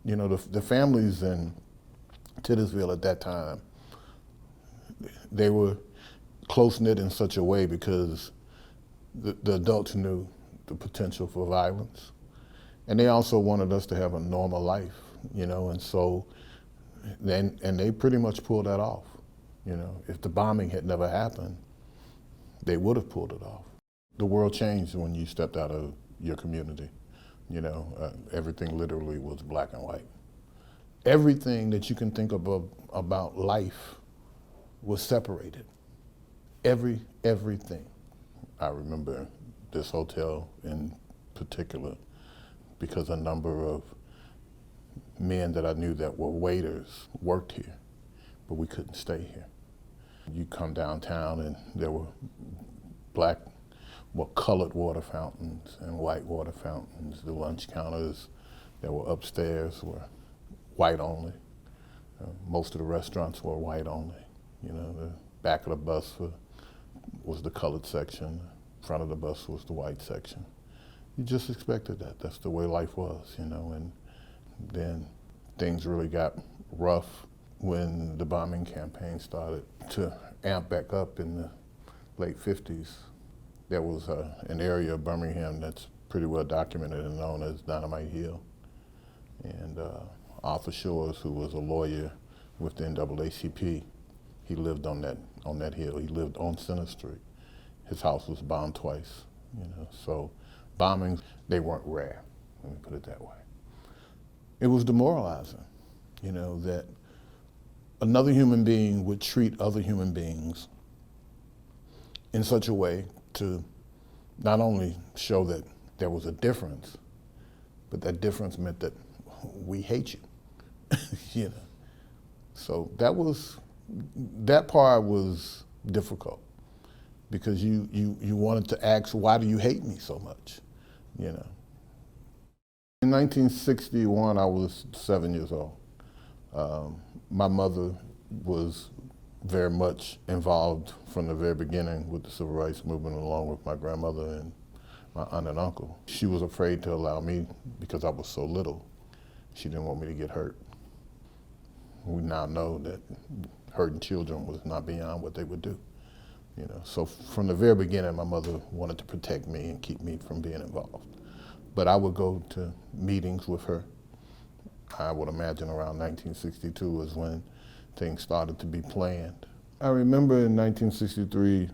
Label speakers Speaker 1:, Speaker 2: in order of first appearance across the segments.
Speaker 1: You know, the families in Titusville at that time, they were close-knit in such a way because the adults knew the potential for violence. And they also wanted us to have a normal life, you know, and so, and they pretty much pulled that off. You know, if the bombing had never happened, they would have pulled it off. The world changed when you stepped out of your community. You know, everything literally was black and white. Everything that you can think of about life was separated. Everything. I remember this hotel in particular because a number of men that I knew that were waiters worked here, but we couldn't stay here. You come downtown and there were colored water fountains and white water fountains. The lunch counters that were upstairs were white only. Most of the restaurants were white only. You know, the back of the bus was the colored section, the front of the bus was the white section. You just expected that. That's the way life was, you know, and then things really got rough when the bombing campaign started to amp back up in the late 50s. There was an area of Birmingham that's pretty well documented and known as Dynamite Hill. And Arthur Shores, who was a lawyer with the NAACP, he lived on that hill. He lived on Center Street. His house was bombed twice, you know. So bombings, they weren't rare, let me put it that way. It was demoralizing, you know, that another human being would treat other human beings in such a way to not only show that there was a difference, but that difference meant that we hate you, you know. So that part was difficult because you wanted to ask, why do you hate me so much, you know? In 1961, I was 7 years old. My mother was very much involved from the very beginning with the civil rights movement, along with my grandmother and my aunt and uncle. She was afraid to allow me, because I was so little, she didn't want me to get hurt. We now know that hurting children was not beyond what they would do. You know, so from the very beginning, my mother wanted to protect me and keep me from being involved. But I would go to meetings with her. I would imagine around 1962 is when things started to be planned. I remember in 1963,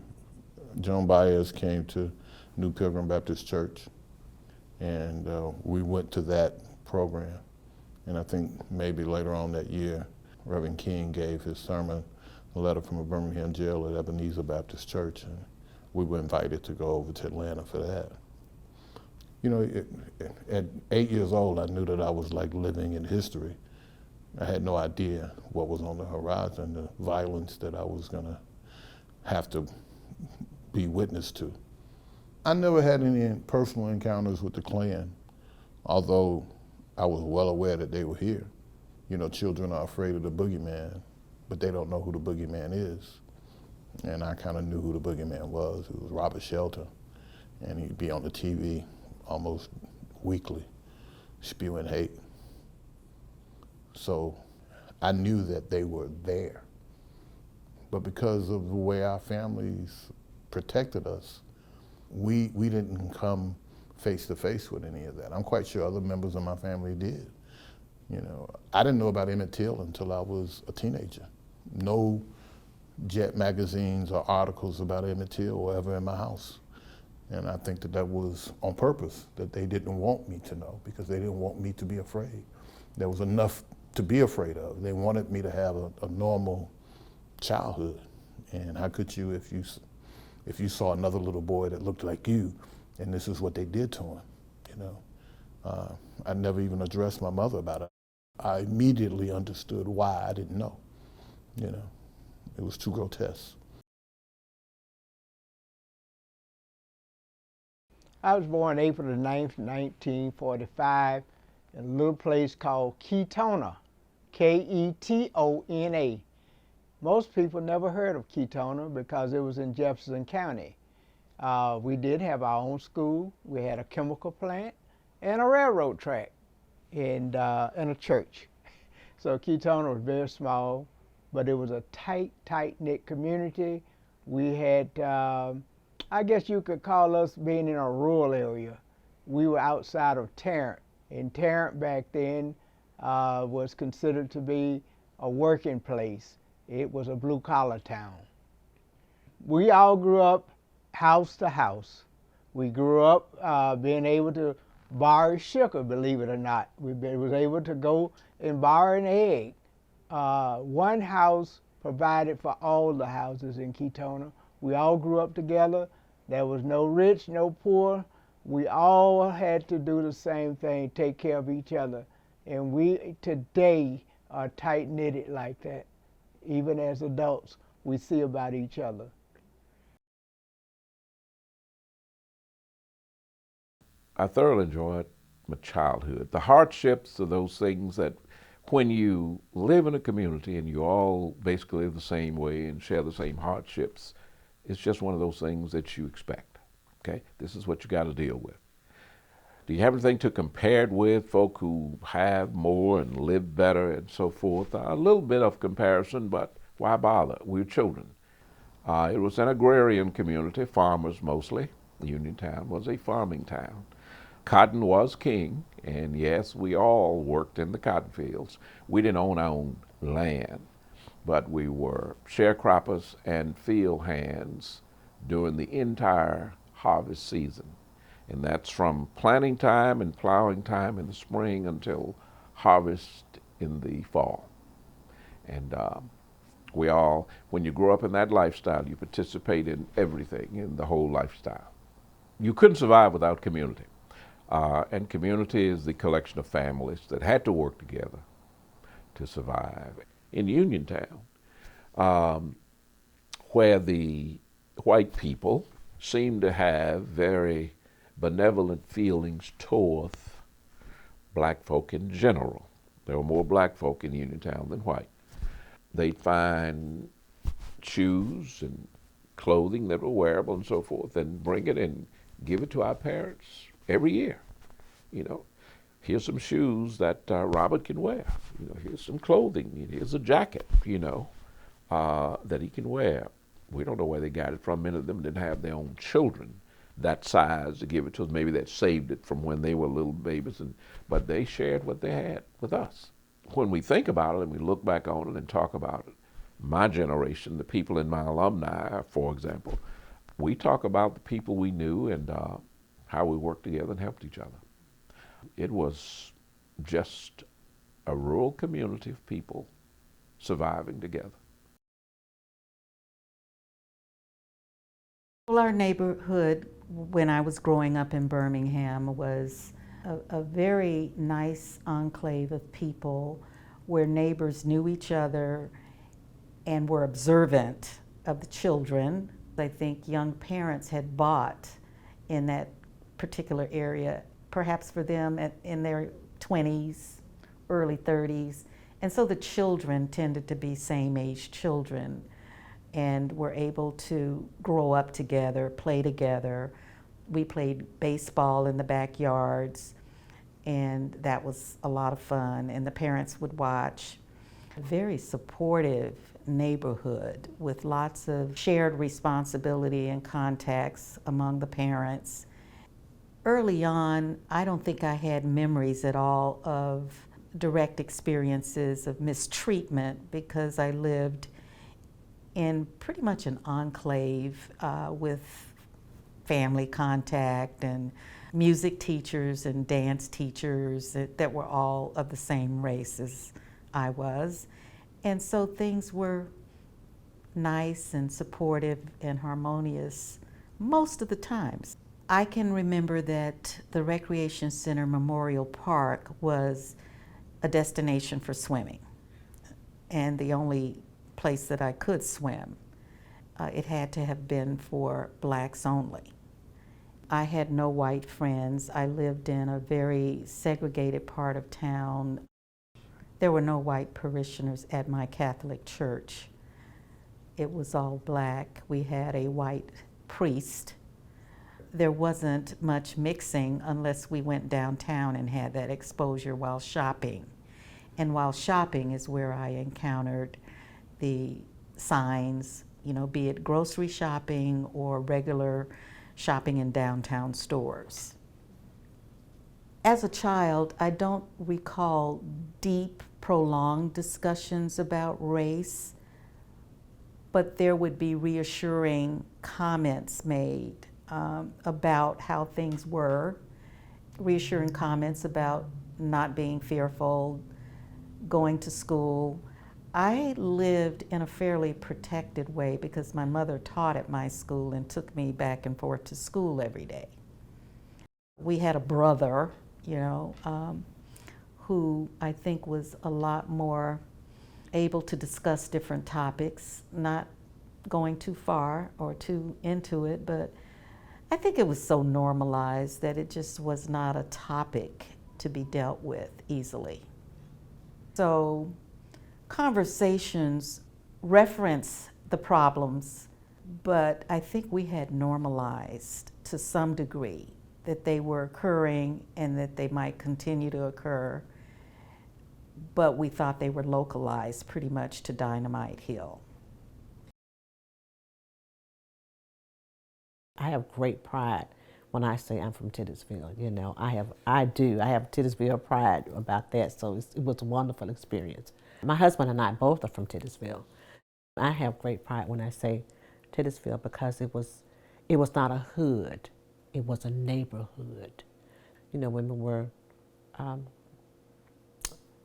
Speaker 1: Joan Baez came to New Pilgrim Baptist Church, and we went to that program. And I think maybe later on that year, Reverend King gave his sermon, a letter from a Birmingham jail at Ebenezer Baptist Church, and we were invited to go over to Atlanta for that. You know, at 8 years old, I knew that I was like living in history. I had no idea what was on the horizon, the violence that I was gonna have to be witness to. I never had any personal encounters with the Klan, although I was well aware that they were here. You know, children are afraid of the boogeyman, but they don't know who the boogeyman is. And I kind of knew who the boogeyman was. It was Robert Shelton, and he'd be on the TV almost weekly, spewing hate. So I knew that they were there. But because of the way our families protected us, we didn't come face to face with any of that. I'm quite sure other members of my family did. You know, I didn't know about Emmett Till until I was a teenager. No Jet magazines or articles about Emmett Till were ever in my house. And I think that was on purpose, that they didn't want me to know, because they didn't want me to be afraid. There was enough to be afraid of. They wanted me to have a normal childhood. And how could you, if you saw another little boy that looked like you, and this is what they did to him, you know? I never even addressed my mother about it. I immediately understood why I didn't know, you know? It was too grotesque.
Speaker 2: I was born April the 9th, 1945, in a little place called Ketona, Ketona. Most people never heard of Ketona because it was in Jefferson County. We did have our own school. We had a chemical plant and a railroad track. in a church. So Ketona was very small, but it was a tight-knit community. We had, I guess you could call us being in a rural area. We were outside of Tarrant, and Tarrant back then was considered to be a working place. It was a blue-collar town. We all grew up house to house. We grew up being able to borrow sugar, believe it or not. Was able to go and borrow an egg. One house provided for all the houses in Ketona. We all grew up together. There was no rich, no poor. We all had to do the same thing, take care of each other. And we today are tight-knitted like that. Even as adults, we see about each other.
Speaker 3: I thoroughly enjoyed my childhood. The hardships are those things that when you live in a community and you all basically live the same way and share the same hardships, it's just one of those things that you expect. Okay? This is what you got to deal with. Do you have anything to compare it with folk who have more and live better and so forth? A little bit of comparison, but why bother? We're children. It was an agrarian community, farmers mostly. Uniontown was a farming town. Cotton was king, and yes, we all worked in the cotton fields. We didn't own our own land, but we were sharecroppers and field hands during the entire harvest season. And that's from planting time and plowing time in the spring until harvest in the fall. And we all, when you grow up in that lifestyle, you participate in everything, in the whole lifestyle. You couldn't survive without community. And community is the collection of families that had to work together to survive. In Uniontown, where the white people seemed to have very benevolent feelings toward black folk in general. There were more black folk in Uniontown than white. They'd find shoes and clothing that were wearable and so forth and bring it and give it to our parents every year. You know, here's some shoes that Robert can wear. You know, here's some clothing. Here's a jacket, that he can wear. We don't know where they got it from. Many of them didn't have their own children that size to give it to us. Maybe they saved it from when they were little babies, but they shared what they had with us. When we think about it and we look back on it and talk about it, my generation, the people in my alumni, for example, we talk about the people we knew and how we worked together and helped each other. It was just a rural community of people surviving together.
Speaker 4: Well, our neighborhood when I was growing up in Birmingham was a very nice enclave of people where neighbors knew each other and were observant of the children. I think young parents had bought in that particular area, perhaps for them in their 20s, early 30s. And so the children tended to be same-age children and were able to grow up together, play together. We played baseball in the backyards, and that was a lot of fun, and the parents would watch. A very supportive neighborhood with lots of shared responsibility and contacts among the parents. Early on, I don't think I had memories at all of direct experiences of mistreatment because I lived in pretty much an enclave with family contact and music teachers and dance teachers that were all of the same race as I was. And so things were nice and supportive and harmonious most of the times. I can remember that the Recreation Center Memorial Park was a destination for swimming and the only place that I could swim. It had to have been for blacks only. I had no white friends. I lived in a very segregated part of town. There were no white parishioners at my Catholic church. It was all black. We had a white priest. there wasn't much mixing unless we went downtown and had that exposure while shopping. And while shopping is where I encountered the signs, you know, be it grocery shopping or regular shopping in downtown stores. As a child, I don't recall deep, prolonged discussions about race, but there would be reassuring comments made about how things were, reassuring comments about not being fearful, going to school. I lived in a fairly protected way because my mother taught at my school and took me back and forth to school every day. We had a brother, you know, who I think was a lot more able to discuss different topics, not going too far or too into it, but I think it was so normalized that it just was not a topic to be dealt with easily. So conversations reference the problems, but I think we had normalized to some degree that they were occurring and that they might continue to occur, but we thought they were localized pretty much to Dynamite Hill.
Speaker 5: I have great pride when I say I'm from Titusville. You know, I have Titusville pride about that. So it was a wonderful experience. My husband and I both are from Titusville. I have great pride when I say Titusville because it was not a hood, it was a neighborhood. You know, women were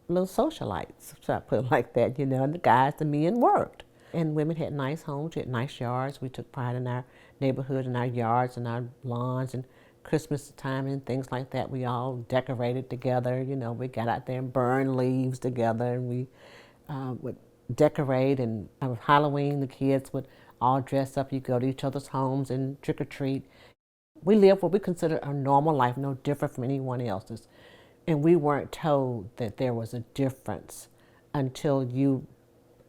Speaker 5: little socialites, so I put it like that. You know, and the men worked. And women had nice homes, we had nice yards. We took pride in our neighborhood and our yards and our lawns, and Christmas time and things like that. We all decorated together. You know, we got out there and burned leaves together, and we would decorate. And on Halloween, the kids would all dress up. You go to each other's homes and trick or treat. We lived what we considered a normal life, no different from anyone else's. And we weren't told that there was a difference until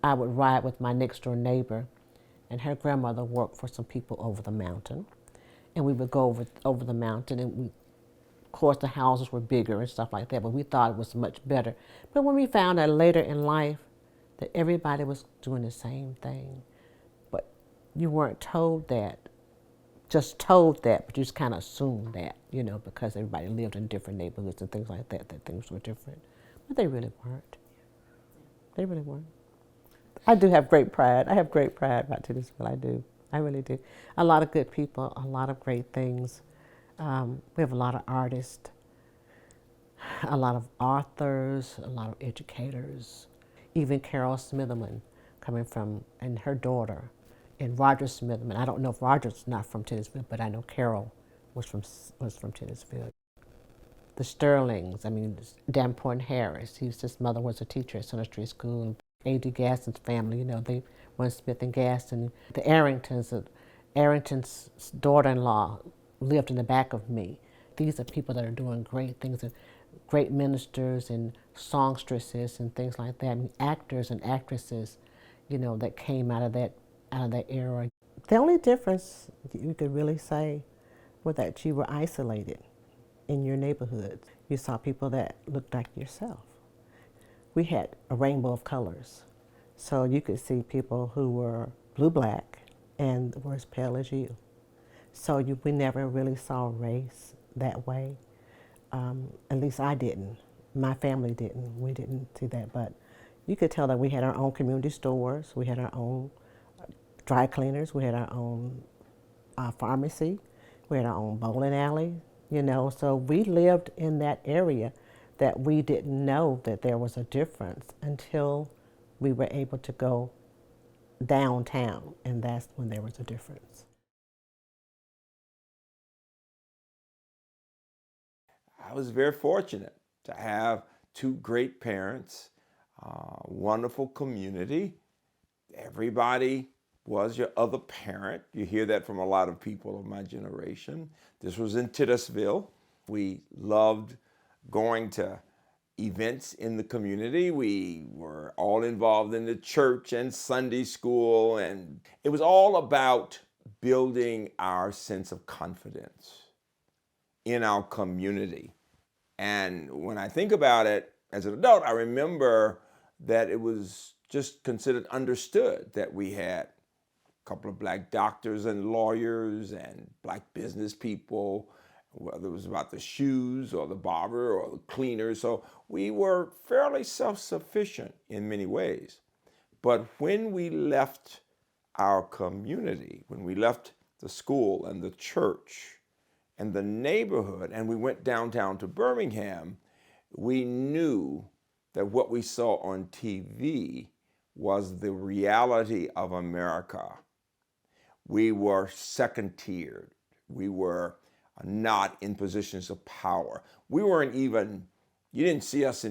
Speaker 5: I would ride with my next door neighbor, and her grandmother worked for some people over the mountain. And we would go over the mountain, and of course the houses were bigger and stuff like that, but we thought it was much better. But when we found out later in life that everybody was doing the same thing, but you weren't told that, but you just kind of assumed that, you know, because everybody lived in different neighborhoods and things like that, that things were different. But they really weren't. They really weren't. I do have great pride. I have great pride about Titusville. I do. I really do. A lot of good people, a lot of great things. We have a lot of artists, a lot of authors, a lot of educators. Even Carol Smitherman coming from, and her daughter, and Roger Smitherman. I don't know if Roger's not from Titusville, but I know Carol was from Titusville. The Sterlings, I mean, Davenport and Harris. His mother was a teacher at Center Street School. A.D. Gaston's family, you know, they were Smith and Gaston. The Arrington's daughter-in-law lived in the back of me. These are people that are doing great things, and great ministers and songstresses and things like that. I mean, actors and actresses, you know, that came out of that era. The only difference you could really say was that you were isolated in your neighborhood. You saw people that looked like yourself. We had a rainbow of colors. So you could see people who were blue-black and were as pale as you. So we never really saw race that way. At least I didn't. My family didn't. We didn't see that. But you could tell that we had our own community stores. We had our own dry cleaners. We had our own pharmacy. We had our own bowling alley, you know. So we lived in that area that we didn't know that there was a difference until we were able to go downtown, and that's when there was a difference.
Speaker 6: I was very fortunate to have two great parents, wonderful community. Everybody was your other parent. You hear that from a lot of people of my generation. This was in Titusville. We loved going to events in the community. We were all involved in the church and Sunday school, and it was all about building our sense of confidence in our community. And when I think about it as an adult, I remember that it was just considered understood that we had a couple of black doctors and lawyers and black business people, whether it was about the shoes or the barber or the cleaner. So we were fairly self-sufficient in many ways. But when we left our community, when we left the school and the church and the neighborhood, and we went downtown to Birmingham, we knew that what we saw on TV was the reality of America. We were second-tiered. We were not in positions of power. We weren't even, you didn't see us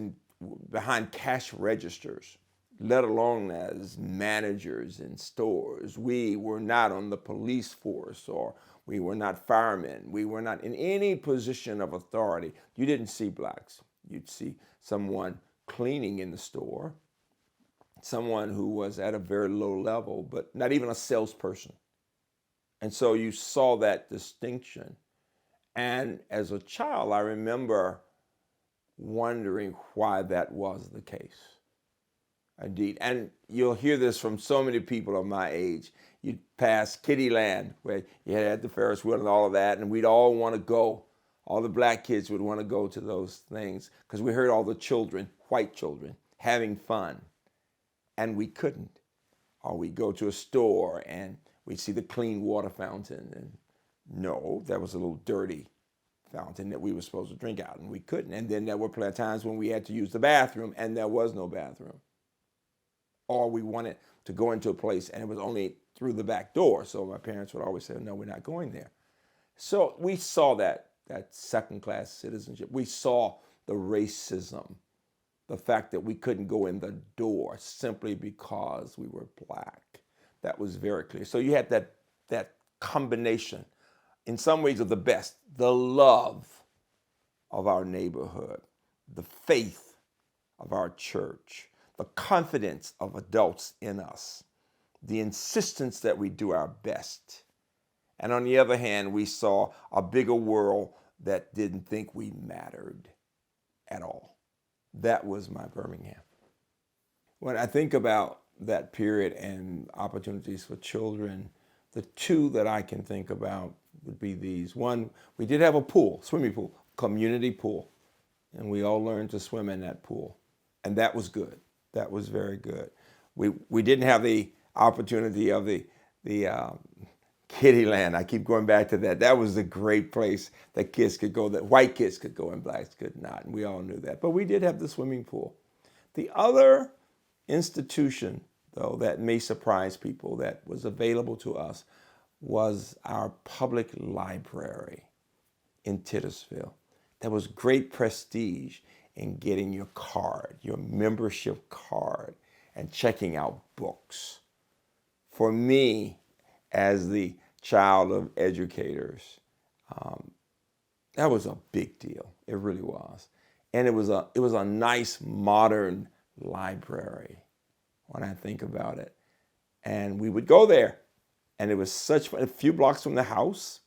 Speaker 6: behind cash registers, let alone as managers in stores. We were not on the police force, or we were not firemen. We were not in any position of authority. You didn't see blacks. You'd see someone cleaning in the store, someone who was at a very low level, but not even a salesperson. And so you saw that distinction. And as a child, I remember wondering why that was the case. Indeed. And you'll hear this from so many people of my age. You'd pass Kittyland, where you had the Ferris wheel and all of that, and we'd all want to go. All the black kids would want to go to those things because we heard all the children, white children, having fun. And we couldn't. Or we'd go to a store and we'd see the clean water fountain. And no, that was a little dirty fountain that we were supposed to drink out, and we couldn't. And then there were plenty of times when we had to use the bathroom and there was no bathroom. Or we wanted to go into a place and it was only through the back door. So my parents would always say, no, we're not going there. So we saw that second-class citizenship. We saw the racism, the fact that we couldn't go in the door simply because we were black. That was very clear. So you had that combination, in some ways of the best, the love of our neighborhood, the faith of our church, the confidence of adults in us, the insistence that we do our best. And on the other hand, we saw a bigger world that didn't think we mattered at all. That was my Birmingham. When I think about that period and opportunities for children, the two that I can think about would be these. One, we did have a pool, swimming pool, community pool, and we all learned to swim in that pool. And that was good. That was very good. We didn't have the opportunity of the Kittyland. I keep going back to that. That was the great place that kids could go, that white kids could go and blacks could not. And we all knew that. But we did have the swimming pool. The other institution, though, that may surprise people that was available to us was our public library in Titusville. There was great prestige in getting your card, your membership card, and checking out books. For me, as the child of educators, that was a big deal. It really was. And it was a nice modern library when I think about it. And we would go there. And it was such fun, a few blocks from the house,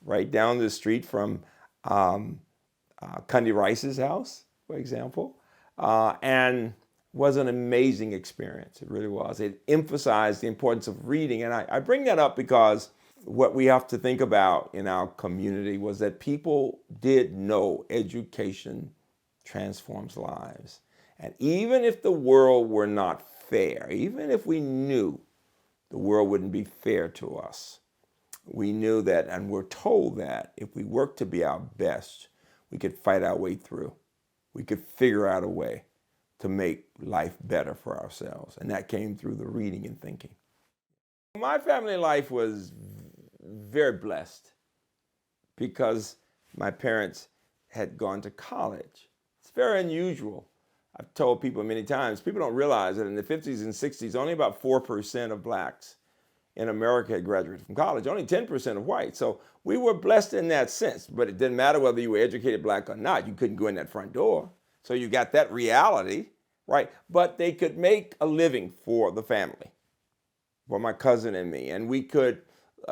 Speaker 6: right down the street from Cundy Rice's house, for example, and was an amazing experience. It really was. It emphasized the importance of reading. And I bring that up because what we have to think about in our community was that people did know education transforms lives. And even if the world were not fair, even if we knew the world wouldn't be fair to us, we knew that, and we're told that if we work to be our best, we could fight our way through. We could figure out a way to make life better for ourselves. And that came through the reading and thinking. My family life was very blessed because my parents had gone to college. It's very unusual. I've told people many times, people don't realize that in the 50s and 60s, only about 4% of blacks in America had graduated from college, only 10% of whites. So we were blessed in that sense, but it didn't matter whether you were educated black or not. You couldn't go in that front door. So you got that reality, right? But they could make a living for the family, for my cousin and me, and we could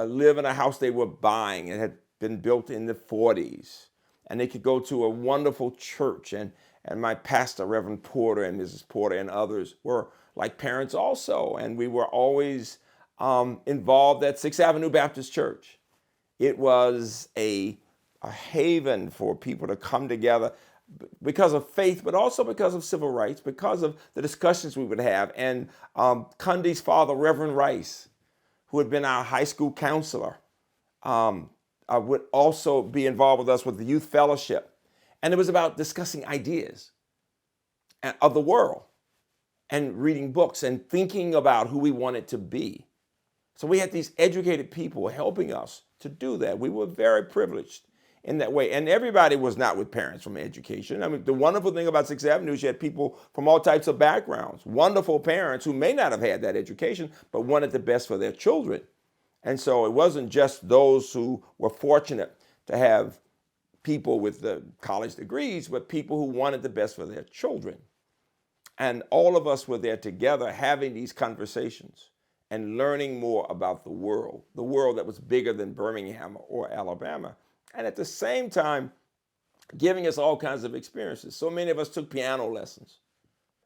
Speaker 6: live in a house they were buying. It had been built in the 40s. And they could go to a wonderful church. And my pastor, Reverend Porter, and Mrs. Porter and others were like parents also. And we were always involved at 6th Avenue Baptist Church. It was a haven for people to come together because of faith, but also because of civil rights, because of the discussions we would have. And Cundy's father, Reverend Rice, who had been our high school counselor, would also be involved with us with the youth fellowship. And it was about discussing ideas of the world and reading books and thinking about who we wanted to be. So we had these educated people helping us to do that. We were very privileged in that way. And everybody was not with parents from education. I mean, the wonderful thing about 6th Avenue is you had people from all types of backgrounds, wonderful parents who may not have had that education, but wanted the best for their children. And so it wasn't just those who were fortunate to have people with the college degrees, but people who wanted the best for their children. And all of us were there together having these conversations and learning more about the world that was bigger than Birmingham or Alabama. And at the same time, giving us all kinds of experiences. So many of us took piano lessons.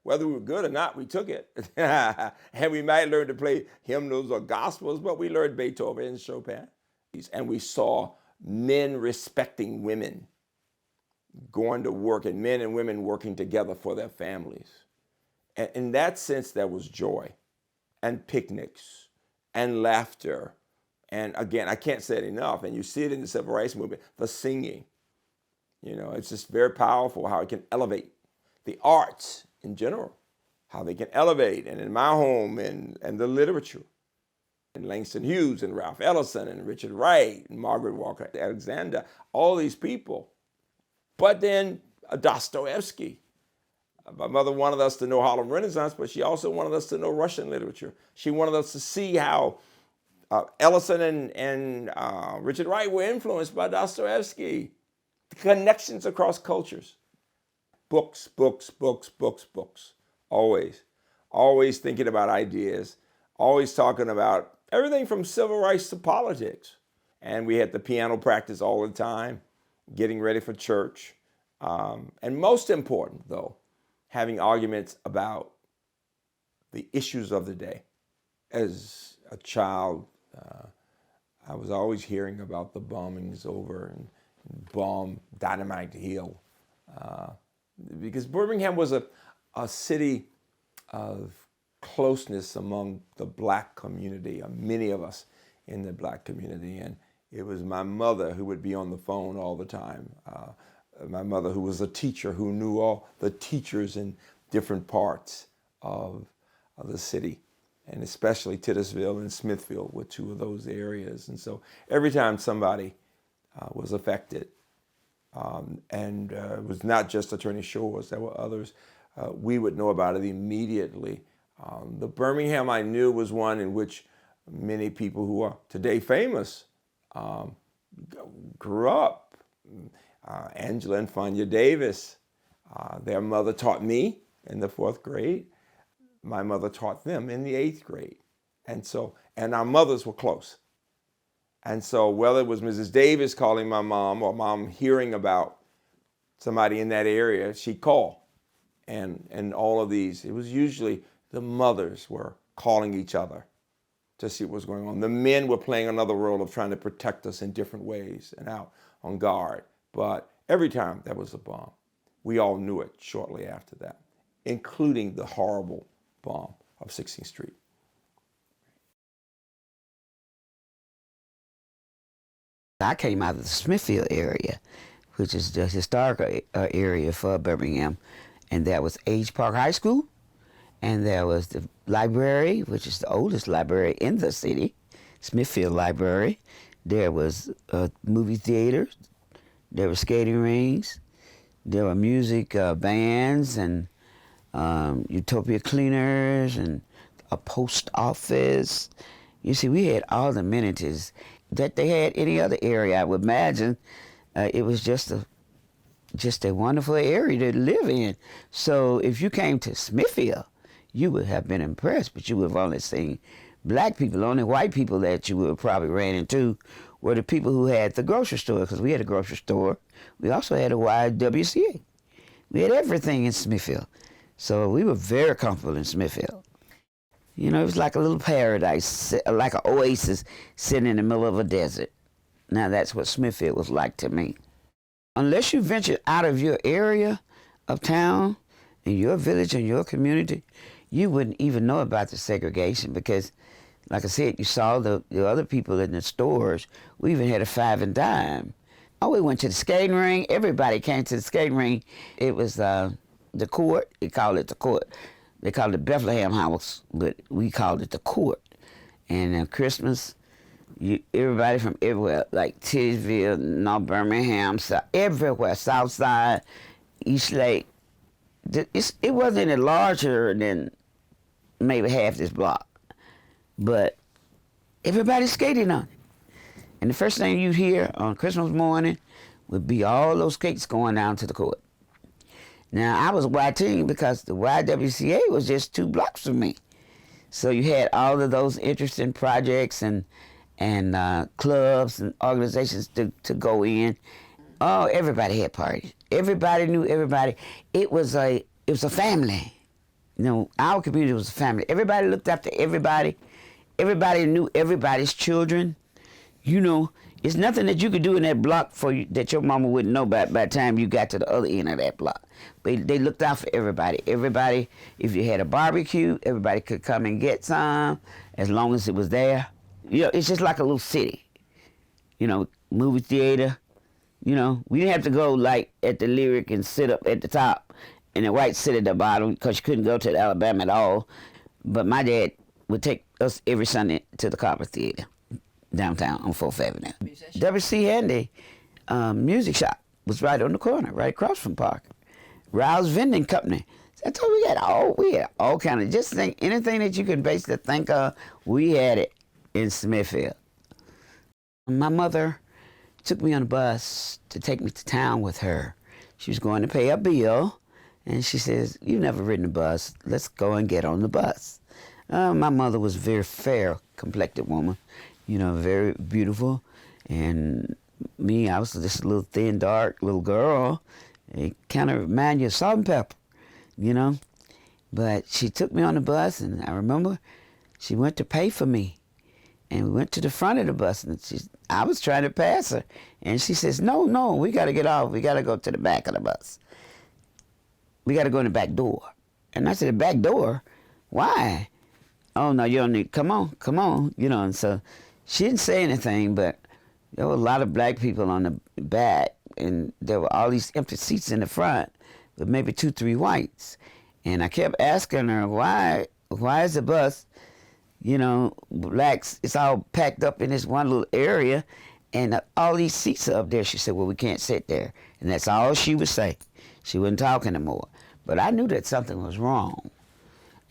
Speaker 6: Whether we were good or not, we took it. And we might learn to play hymnals or gospels, but we learned Beethoven and Chopin. And we saw men respecting women, going to work, and men and women working together for their families. And in that sense, there was joy and picnics and laughter. And again, I can't say it enough, and you see it in the civil rights movement, the singing. You know, it's just very powerful how it can elevate the arts in general, how they can elevate, and in my home, and the literature. And Langston Hughes and Ralph Ellison and Richard Wright and Margaret Walker Alexander, all these people. But then Dostoevsky. My mother wanted us to know Harlem Renaissance, but she also wanted us to know Russian literature. She wanted us to see how Ellison and Richard Wright were influenced by Dostoevsky. The connections across cultures. Books, books, books, books, books. Always. Always thinking about ideas. Always talking about everything from civil rights to politics. And we had the piano practice all the time, getting ready for church. And most important, though, having arguments about the issues of the day. As a child, I was always hearing about the bombings over in Dynamite Hill. Because Birmingham was a city of closeness among the black community, many of us in the black community. And it was my mother who would be on the phone all the time. My mother, who was a teacher, who knew all the teachers in different parts of the city. And especially Titusville and Smithfield were two of those areas. And so every time somebody was affected, and it was not just Attorney Shores, there were others, we would know about it immediately. The Birmingham I knew was one in which many people who are today famous grew up. Angela and Fania Davis, their mother taught me in the 4th grade. My mother taught them in the 8th grade. And our mothers were close. And so whether it was Mrs. Davis calling my mom or mom hearing about somebody in that area, she'd call. And all of these, it was usually the mothers were calling each other to see what was going on. The men were playing another role of trying to protect us in different ways and out on guard. But every time there was a bomb, we all knew it shortly after that, including the horrible bomb of 16th Street.
Speaker 7: I came out of the Smithfield area, which is the historical area for Birmingham, and there was Age Park High School, and there was the library, which is the oldest library in the city, Smithfield Library. There was a movie theater, there were skating rings, there were music bands, and Utopia Cleaners, and a post office. You see, we had all the amenities that they had any other area, I would imagine. It was just a wonderful area to live in. So if you came to Smithfield, you would have been impressed, but you would have only seen black people. The only white people that you would probably ran into were the people who had the grocery store, because we had a grocery store. We also had a YWCA. We had everything in Smithfield. So we were very comfortable in Smithfield. You know, it was like a little paradise, like an oasis sitting in the middle of a desert. Now that's what Smithfield was like to me. Unless you venture out of your area of town, in your village and your community, you wouldn't even know about the segregation, because, like I said, you saw the other people in the stores. We even had a 5 and dime. Oh, we went to the skating ring. Everybody came to the skating ring. It was the court. They called it the court. They called it Bethlehem House, but we called it the court. And Christmas, everybody from everywhere, like Tizville, North Birmingham, everywhere, South Side, East Lake. It wasn't any larger than maybe half this block, but everybody skating on it. And the first thing you hear on Christmas morning would be all those skates going down to the court. Now, I was a white teen because the YWCA was just 2 blocks from me. So you had all of those interesting projects and clubs and organizations to go in. Oh, everybody had parties. Everybody knew everybody. It was a family. You know, our community was a family. Everybody looked after everybody. Everybody knew everybody's children. You know, it's nothing that you could do in that block for you that your mama wouldn't know about by the time you got to the other end of that block. But they looked out for everybody. Everybody, if you had a barbecue, everybody could come and get some as long as it was there. You know, it's just like a little city. You know, movie theater. You know, we didn't have to go like at the Lyric and sit up at the top and the white sit at the bottom because you couldn't go to the Alabama at all. But my dad would take us every Sunday to the Carver Theater downtown on 4th Avenue. W.C. Handy music shop was right on the corner, right across from Parker. Rouse Vending Company. I told you we had all kind of, just think anything that you could basically think of, we had it in Smithfield. My mother took me on a bus to take me to town with her. She was going to pay a bill, and she says, "You've never ridden a bus. Let's go and get on the bus." My mother was a very fair complected woman, you know, very beautiful. And me, I was this little thin, dark little girl. It kind of reminded you of Salt and Pepper, you know. But she took me on the bus, and I remember she went to pay for me. And we went to the front of the bus, and I was trying to pass her. And she says, no, we got to get off. We got to go to the back of the bus. We got to go in the back door. And I said, the back door? Why? Oh, no, you don't need, come on, you know. And so she didn't say anything, but there were a lot of black people on the back, and there were all these empty seats in the front with maybe 2, 3 whites. And I kept asking her, why is the bus, you know, blacks, it's all packed up in this one little area, and all these seats are up there. She said, well, we can't sit there. And that's all she would say. She wouldn't talk anymore. But I knew that something was wrong.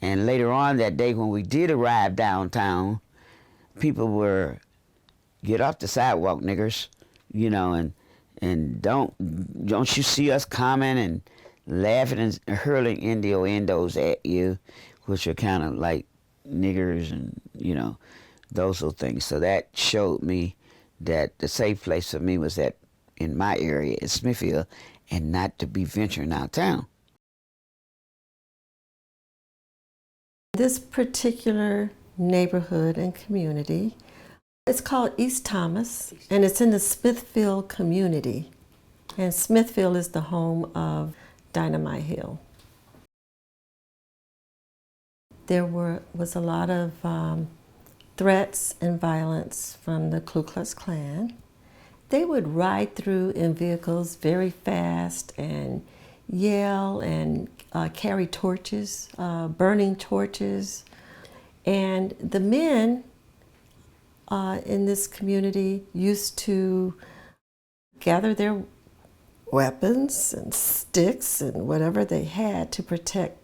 Speaker 7: And later on that day when we did arrive downtown, people were, get off the sidewalk, niggers, you know, and don't you see us coming, and laughing and hurling innuendos at you, which are kind of like niggers and, you know, those little things. So that showed me that the safe place for me was that in my area in Smithfield, and not to be venturing out of town.
Speaker 8: This particular neighborhood and community, it's called East Thomas, and it's in the Smithfield community. And Smithfield is the home of Dynamite Hill. There was a lot of threats and violence from the Ku Klux Klan. They would ride through in vehicles very fast and yell and carry torches, burning torches. And the men in this community used to gather their weapons and sticks and whatever they had to protect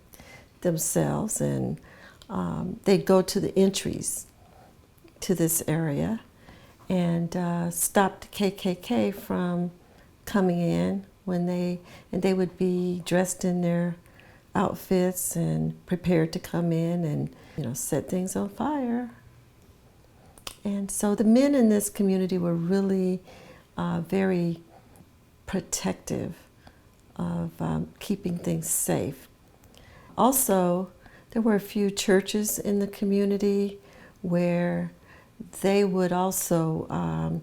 Speaker 8: themselves, and they'd go to the entries to this area and stop the KKK from coming in when they would be dressed in their outfits and prepared to come in and, you know, set things on fire And so the men in this community were really very protective of keeping things safe. Also, there were a few churches in the community where they would also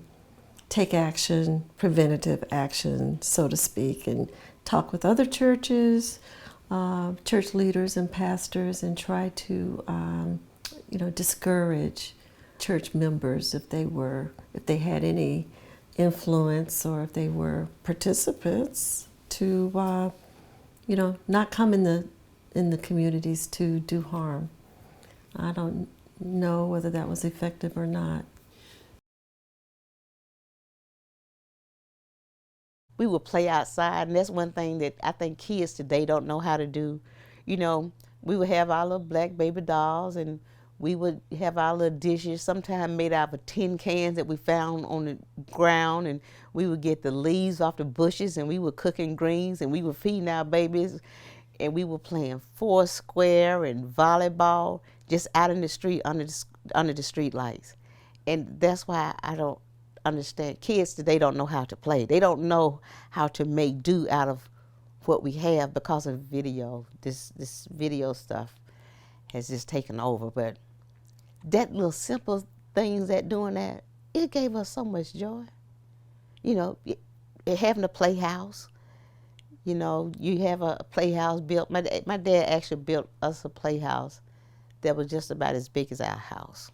Speaker 8: take action, preventative action, so to speak, and talk with other churches, church leaders and pastors, and try to, discourage church members if they had any influence or if they were participants to, not come in the communities to do harm. I don't know whether that was effective or not.
Speaker 9: We would play outside, and that's one thing that I think kids today don't know how to do. You know, we would have our little black baby dolls, and we would have our little dishes, sometimes made out of tin cans that we found on the ground, and we would get the leaves off the bushes, and we were cooking greens, and we were feeding our babies, and we were playing foursquare and volleyball just out in the street under the street lights. And that's why I don't understand. Kids today don't know how to play. They don't know how to make do out of what we have because of video. This video stuff has just taken over. But that little simple things that doing that, it gave us so much joy. You know, having a playhouse. You know, you have a playhouse built. My dad actually built us a playhouse that was just about as big as our house.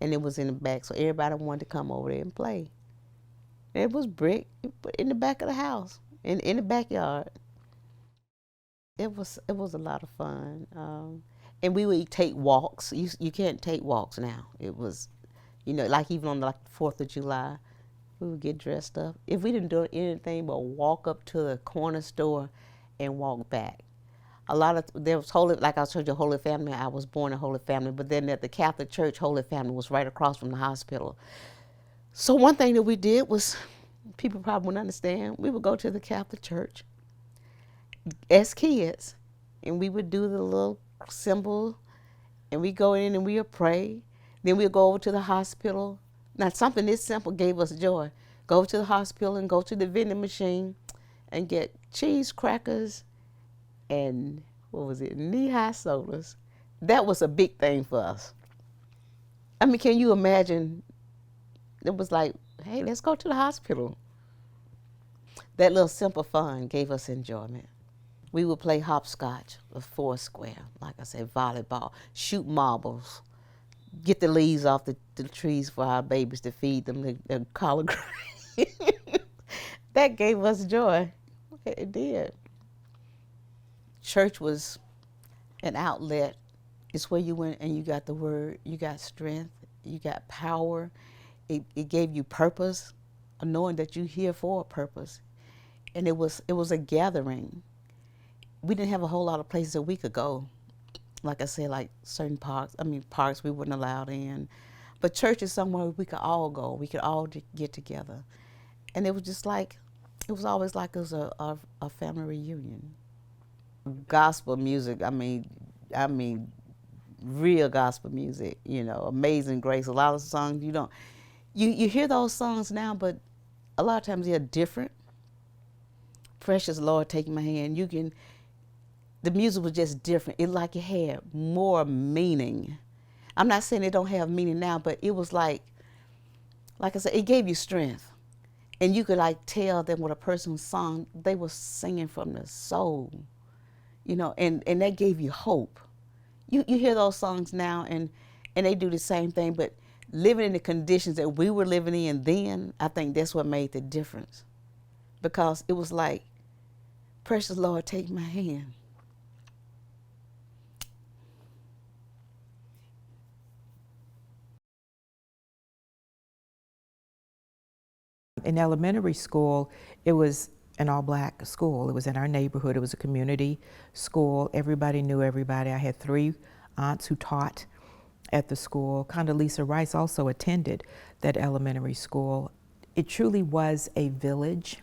Speaker 9: And it was in the back, so everybody wanted to come over there and play. It was brick in the back of the house, in the backyard. It was a lot of fun. And we would take walks. You can't take walks now. It was, like even on the 4th of July, we would get dressed up. If we didn't do anything but walk up to the corner store and walk back. There was Holy, like I told you, Holy Family. I was born in Holy Family, but then at the Catholic Church, Holy Family was right across from the hospital. So one thing that we did was, people probably wouldn't understand, we would go to the Catholic Church as kids, and we would do the little symbol, and we go in and we would pray. Then we'd go over to the hospital. Now something this simple gave us joy. Go to the hospital and go to the vending machine and get cheese crackers and knee-high sodas. That was a big thing for us. I mean, can you imagine? It was like, hey, let's go to the hospital. That little simple fun gave us enjoyment. We would play hopscotch with foursquare, like I said, volleyball, shoot marbles, get the leaves off the trees for our babies to feed them, the collard greens. That gave us joy. It did. Church was an outlet. It's where you went and you got the word, you got strength, you got power. It gave you purpose, knowing that you're here for a purpose. And it was a gathering. We didn't have a whole lot of places that we could go. Like I said, like certain parks we weren't allowed in. But church is somewhere we could all go. We could all get together. And it was just like, it was always like it was a family reunion. Gospel music, I mean, real gospel music, Amazing Grace. A lot of songs you hear those songs now, but a lot of times they're different. Precious Lord, Take My Hand. The music was just different. It had more meaning. I'm not saying it don't have meaning now, but it was like I said, it gave you strength. And you could tell that when a person sung, they were singing from the soul, and that gave you hope. You hear those songs now and they do the same thing, but living in the conditions that we were living in then, I think that's what made the difference. Because it was like, precious Lord, take my hand.
Speaker 10: In elementary school, it was an all-black school. It was in our neighborhood. It was a community school. Everybody knew everybody. I had 3 aunts who taught at the school. Condoleezza Rice also attended that elementary school. It truly was a village.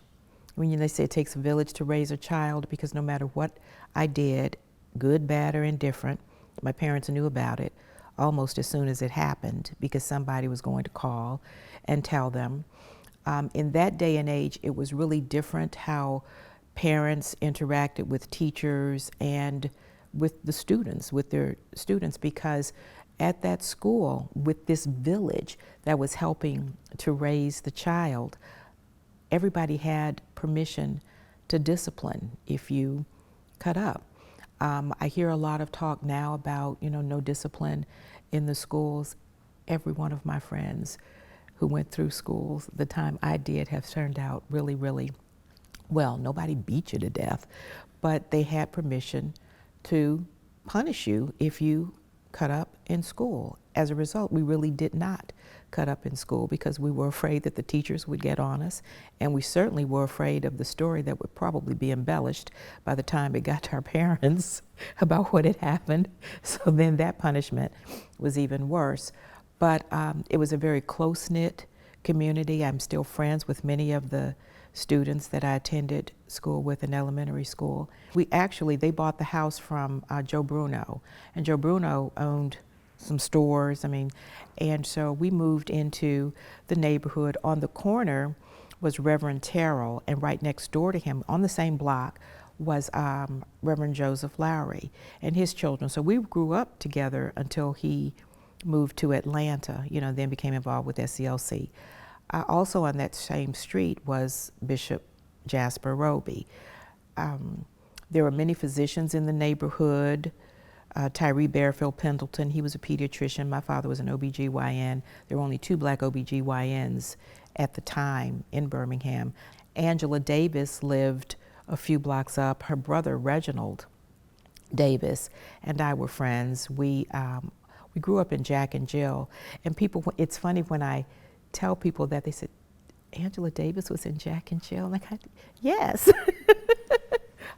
Speaker 10: When they say it takes a village to raise a child, because no matter what I did, good, bad, or indifferent, my parents knew about it. almost as soon as it happened because somebody was going to call and tell them. In that day and age, it was really different how parents interacted with teachers and with the students, with their students, because at that school, with this village that was helping to raise the child, everybody had permission to discipline if you cut up. I hear a lot of talk now about, no discipline in the schools. Every one of my friends who went through schools the time I did have turned out really, really well. Nobody beat you to death, but they had permission to punish you if you cut up in school. As a result, we really did not cut up in school because we were afraid that the teachers would get on us, and we certainly were afraid of the story that would probably be embellished by the time it got to our parents about what had happened. So then that punishment was even worse. But it was a very close-knit community. I'm still friends with many of the students that I attended school with in elementary school. They bought the house from Joe Bruno, and Joe Bruno owned some stores, and so we moved into the neighborhood. On the corner was Reverend Terrell, and right next door to him, on the same block, was Reverend Joseph Lowry and his children. So we grew up together until he moved to Atlanta, then became involved with SCLC. Also on that same street was Bishop Jasper Roby. There were many physicians in the neighborhood. Tyree Bearfield Pendleton, he was a pediatrician. My father was an OBGYN. There were only 2 black OBGYNs at the time in Birmingham. Angela Davis lived a few blocks up. Her brother, Reginald Davis, and I were friends. We grew up in Jack and Jill. And it's funny when I tell people that, they said, Angela Davis was in Jack and Jill? And yes.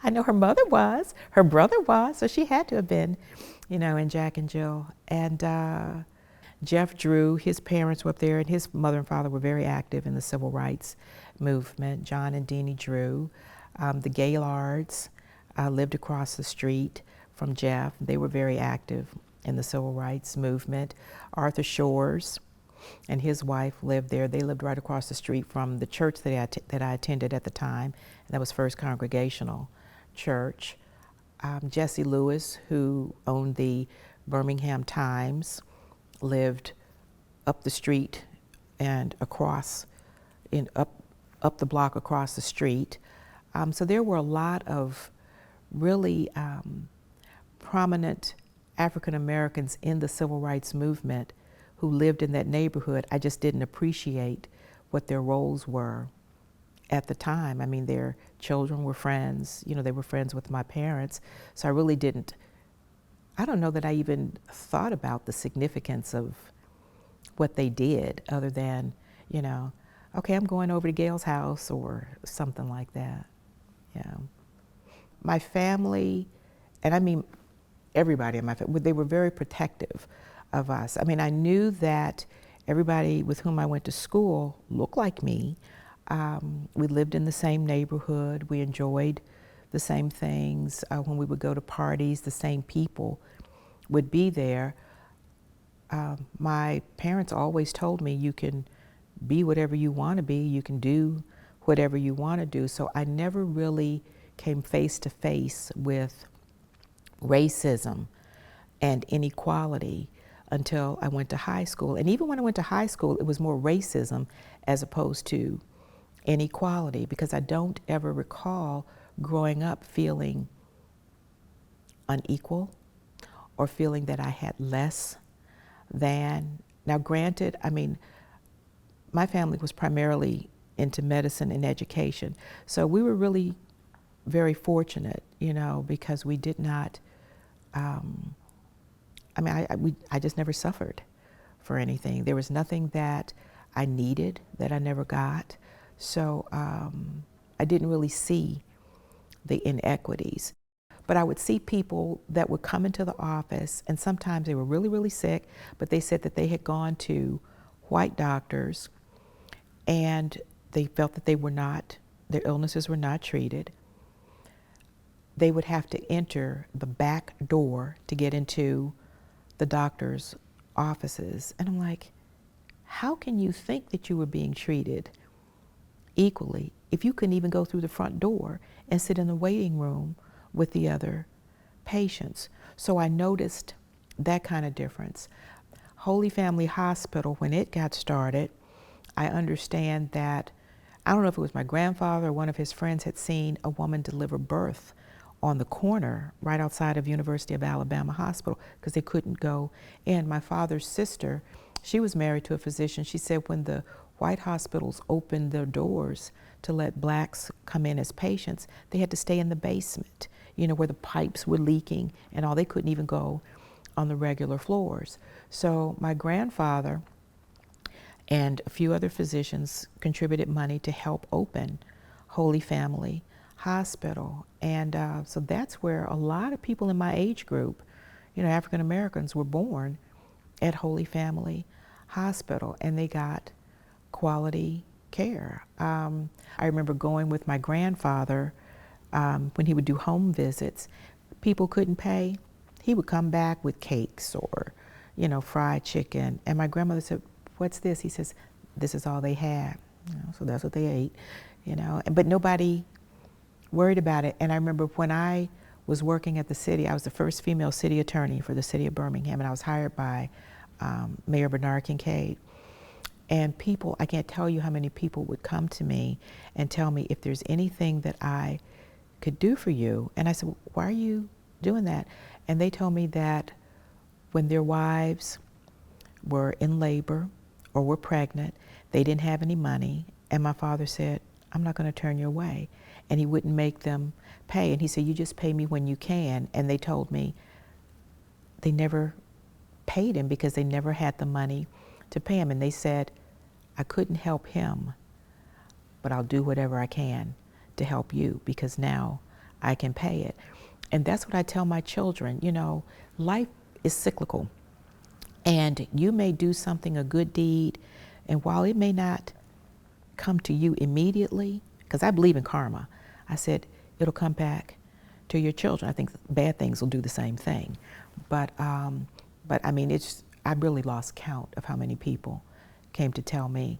Speaker 10: I know her mother was, her brother was, so she had to have been, in Jack and Jill. And Jeff Drew, his parents were up there, and his mother and father were very active in the civil rights movement. John and Deanie Drew. The Gaillards lived across the street from Jeff. They were very active in the civil rights movement. Arthur Shores and his wife lived there. They lived right across the street from the church that I attended at the time, and that was First Congregational Church. Jesse Lewis, who owned the Birmingham Times, lived up the street and across, up the block across the street. So there were a lot of really prominent African Americans in the civil rights movement who lived in that neighborhood. I just didn't appreciate what their roles were at the time. Their children were friends, they were friends with my parents. So I really I don't know that I even thought about the significance of what they did other than, okay, I'm going over to Gail's house or something like that. My family, and everybody in my family, they were very protective of us. I knew that everybody with whom I went to school looked like me. We lived in the same neighborhood. We enjoyed the same things. When we would go to parties, the same people would be there. My parents always told me, you can be whatever you want to be, you can do whatever you want to do. So I never really came face to face with racism and inequality until I went to high school. And even when I went to high school, it was more racism as opposed to inequality, because I don't ever recall growing up feeling unequal or feeling that I had less than. Now granted, my family was primarily into medicine and education, so we were really very fortunate, because we did not, I just never suffered for anything. There was nothing that I needed that I never got. So I didn't really see the inequities. But I would see people that would come into the office, and sometimes they were really, really sick, but they said that they had gone to white doctors and they felt that their illnesses were not treated. They would have to enter the back door to get into the doctor's offices. And I'm like, how can you think that you were being treated equally if you couldn't even go through the front door and sit in the waiting room with the other patients? So I noticed that kind of difference. Holy Family Hospital, when it got started, I understand that, I don't know if it was my grandfather or one of his friends had seen a woman deliver birth on the corner right outside of University of Alabama Hospital because they couldn't go in. My father's sister, she was married to a physician. She said when the white hospitals opened their doors to let blacks come in as patients, they had to stay in the basement, you know, where the pipes were leaking and all. They couldn't even go on the regular floors. So my grandfather and a few other physicians contributed money to help open Holy Family Hospital. And so that's where a lot of people in my age group, you know, African Americans, were born at Holy Family Hospital, and they got quality care. I remember going with my grandfather when he would do home visits. People couldn't pay. He would come back with cakes or, you know, fried chicken. And my grandmother said, "What's this?" He says, "This is all they had." You know, so that's what they ate, you know. But nobody worried about it. And I remember when I was working at the city, I was the first female city attorney for the city of Birmingham, and I was hired by Mayor Bernard Kincaid. And people, I can't tell you how many people would come to me and tell me if there's anything that I could do for you. And I said, well, why are you doing that? And they told me that when their wives were in labor or were pregnant, they didn't have any money. And my father said, I'm not going to turn you away. And he wouldn't make them pay. And he said, you just pay me when you can. And they told me they never paid him because they never had the money to pay him. And they said, I couldn't help him, but I'll do whatever I can to help you because now I can pay it. And that's what I tell my children. You know, life is cyclical. And you may do something, a good deed, and while it may not come to you immediately, because I believe in karma, I said it'll come back to your children. I think bad things will do the same thing. But I mean, I really lost count of how many people came to tell me,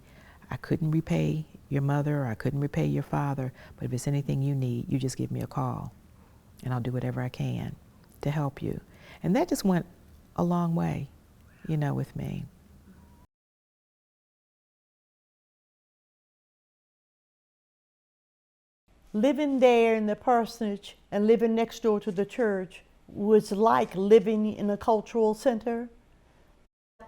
Speaker 10: I couldn't repay your mother, or I couldn't repay your father, but if there's anything you need, you just give me a call, and I'll do whatever I can to help you. And that just went a long way, you know, with me.
Speaker 11: Living there in the parsonage and living next door to the church was like living in a cultural center.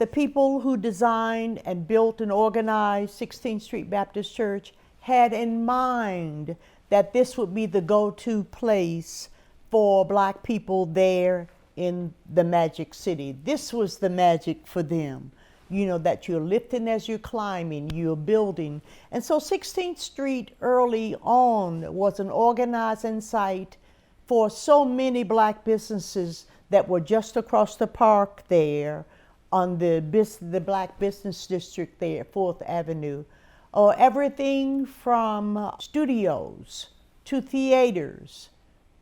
Speaker 11: The people who designed and built and organized 16th Street Baptist Church had in mind that this would be the go-to place for Black people there in the Magic City. This was the magic for them, you know, that you're lifting as you're climbing, you're building. And so 16th Street early on was an organizing site for so many Black businesses that were just across the park there on the Black Business District there, 4th Avenue. Everything from studios to theaters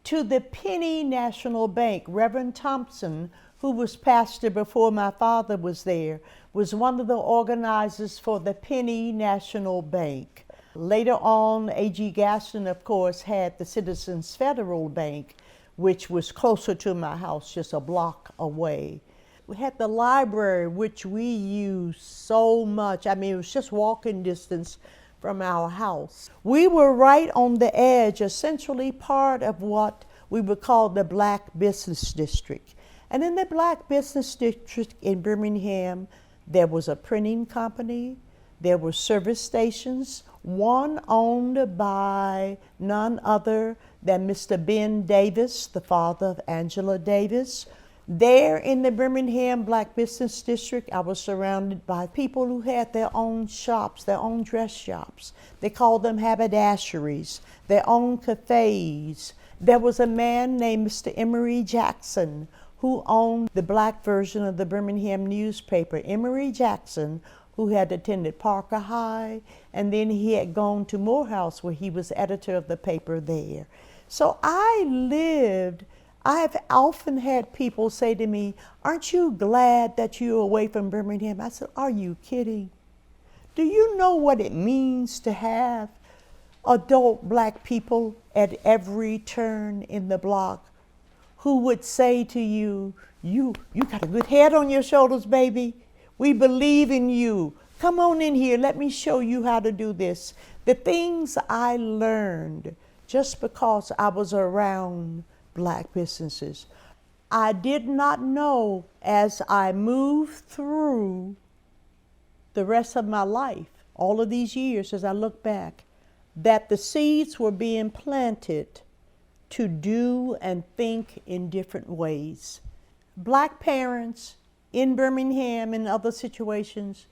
Speaker 11: to the Penny National Bank. Reverend Thompson, who was pastor before my father was there, was one of the organizers for the Penny National Bank. Later on, A.G. Gaston, of course, had the Citizens Federal Bank, which was closer to my house, just a block away. We had the library, which we used so much. I mean, it was just walking distance from our house. We were right on the edge, essentially part of what we would call the Black Business District. And in the Black Business District in Birmingham, there was a printing company, there were service stations, one owned by none other than Mr. Ben Davis, the father of Angela Davis. There in the Birmingham Black Business District, I was surrounded by people who had their own shops, their own dress shops. They called them haberdasheries, their own cafes. There was a man named Mr. Emory Jackson who owned the Black version of the Birmingham newspaper. Emory Jackson, who had attended Parker High, and then he had gone to Morehouse where he was editor of the paper there. So I lived I have often had people say to me, "Aren't you glad that you're away from Birmingham?" I said, "Are you kidding? Do you know what it means to have adult black people at every turn in the block who would say to you, you got a good head on your shoulders, baby. We believe in you. Come on in here. Let me show you how to do this." The things I learned just because I was around black businesses, I did not know as I moved through the rest of my life, all of these years as I look back, that the seeds were being planted to do and think in different ways. Black parents in Birmingham and other situations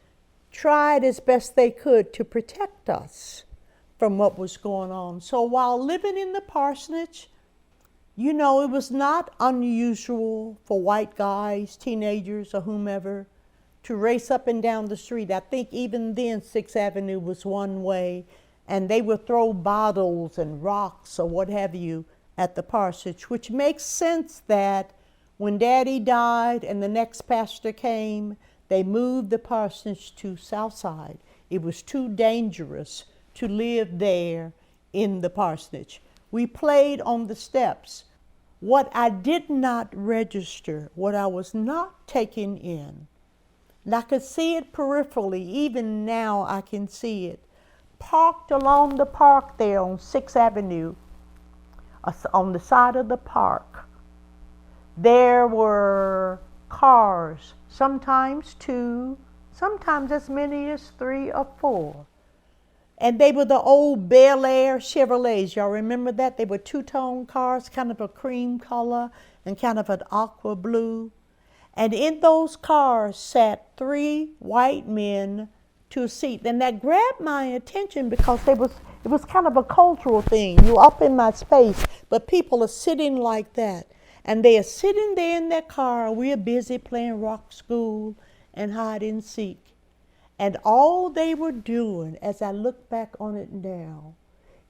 Speaker 11: tried as best they could to protect us from what was going on. So while living in the parsonage, you know, it was not unusual for white guys, teenagers, or whomever to race up and down the street. I think even then 6th Avenue was one way, and they would throw bottles and rocks or what have you at the parsonage, which makes sense that when Daddy died and the next pastor came, they moved the parsonage to Southside. It was too dangerous to live there in the parsonage. We played on the steps. What I did not register, what I was not taking in, and I could see it peripherally, even now I can see it, parked along the park there on 6th Avenue, on the side of the park, there were cars, sometimes 2, sometimes as many as 3 or 4. And they were the old Bel Air Chevrolets. Y'all remember that? They were 2-tone cars, kind of a cream color and kind of an aqua blue. And in those cars sat 3 white men to a seat. And that grabbed my attention because it was kind of a cultural thing. You're up in my space, but people are sitting like that. And they are sitting there in their car. We're busy playing rock school and hide and seek. And all they were doing, as I look back on it now,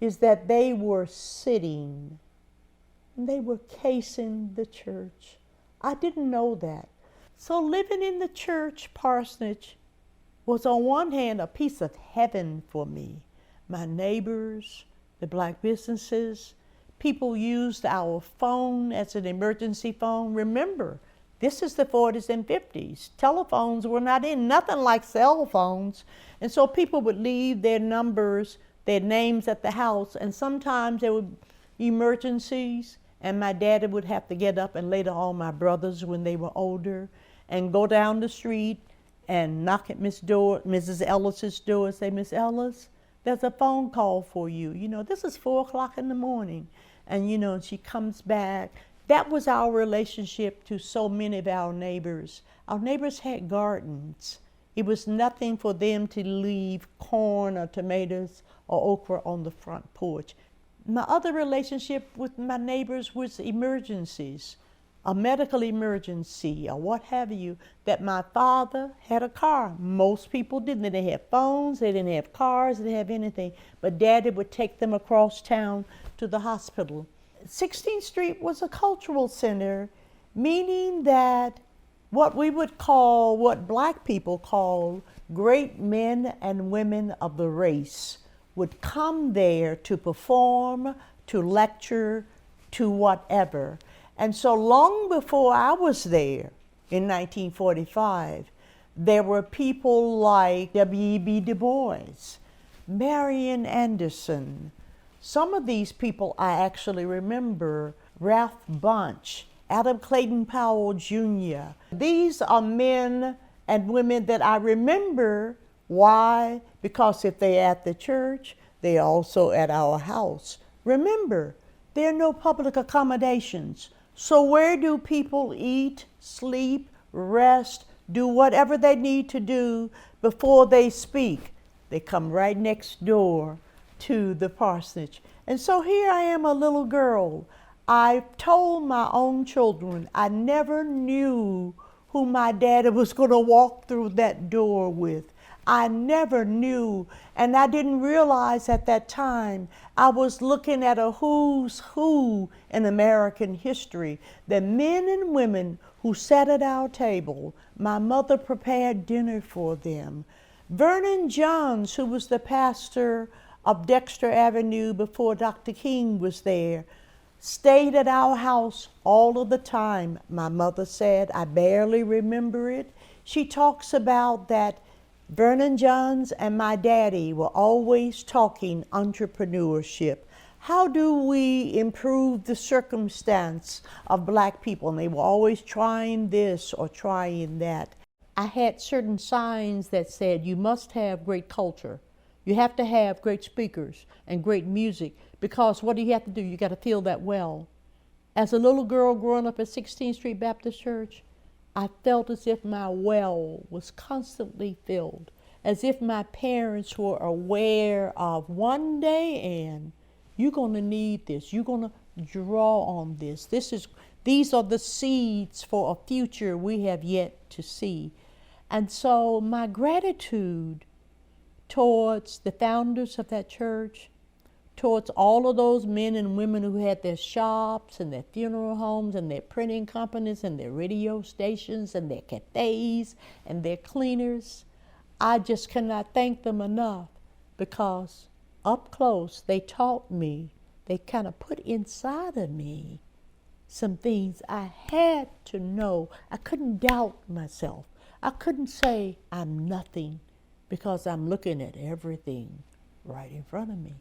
Speaker 11: is that they were sitting and they were casing the church. I didn't know that. So living in the church parsonage was on one hand a piece of heaven for me. My neighbors, the black businesses, people used our phone as an emergency phone. Remember, this is the 40s and 50s. Telephones were not in, nothing like cell phones. And so people would leave their numbers, their names at the house, and sometimes there would be emergencies, and my daddy would have to get up, and later on my brothers when they were older, and go down the street and knock at Mrs. Ellis's door and say, "Miss Ellis, there's a phone call for you. You know, this is 4 o'clock in the morning." And, you know, she comes back. That was our relationship to so many of our neighbors. Our neighbors had gardens. It was nothing for them to leave corn or tomatoes or okra on the front porch. My other relationship with my neighbors was emergencies, a medical emergency or what have you, that my father had a car. Most people didn't. They didn't have phones, they didn't have cars, they didn't have anything. But Daddy would take them across town to the hospital. 16th Street was a cultural center, meaning that what we would call, what black people call, great men and women of the race would come there to perform, to lecture, to whatever. And so long before I was there in 1945, there were people like W.E.B. Du Bois, Marian Anderson. Some of these people I actually remember, Ralph Bunch, Adam Clayton Powell Jr. These are men and women that I remember. Why? Because if they're at the church, they're also at our house. Remember, there are no public accommodations. So where do people eat, sleep, rest, do whatever they need to do before they speak? They come right next door to the parsonage. And so here I am, a little girl. I told my own children I never knew who my daddy was going to walk through that door with. I never knew, and I didn't realize at that time I was looking at a who's who in American history. The men and women who sat at our table, my mother prepared dinner for them. Vernon Johns, who was the pastor of Dexter Avenue before Dr. King was there, stayed at our house all of the time. My mother said, I barely remember it. She talks about that Vernon Johns and my daddy were always talking entrepreneurship. How do we improve the circumstance of black people? And they were always trying this or trying that. I had certain signs that said you must have great culture. You have to have great speakers and great music, because what do you have to do? You got to fill that well. As a little girl growing up at 16th Street Baptist Church, I felt as if my well was constantly filled, as if my parents were aware of one day, and you're going to need this. You're going to draw on this. These are the seeds for a future we have yet to see. And so my gratitude towards the founders of that church, towards all of those men and women who had their shops and their funeral homes and their printing companies and their radio stations and their cafes and their cleaners, I just cannot thank them enough, because up close they taught me, they kind of put inside of me some things I had to know. I couldn't doubt myself. I couldn't say I'm nothing, because I'm looking at everything right in front of me.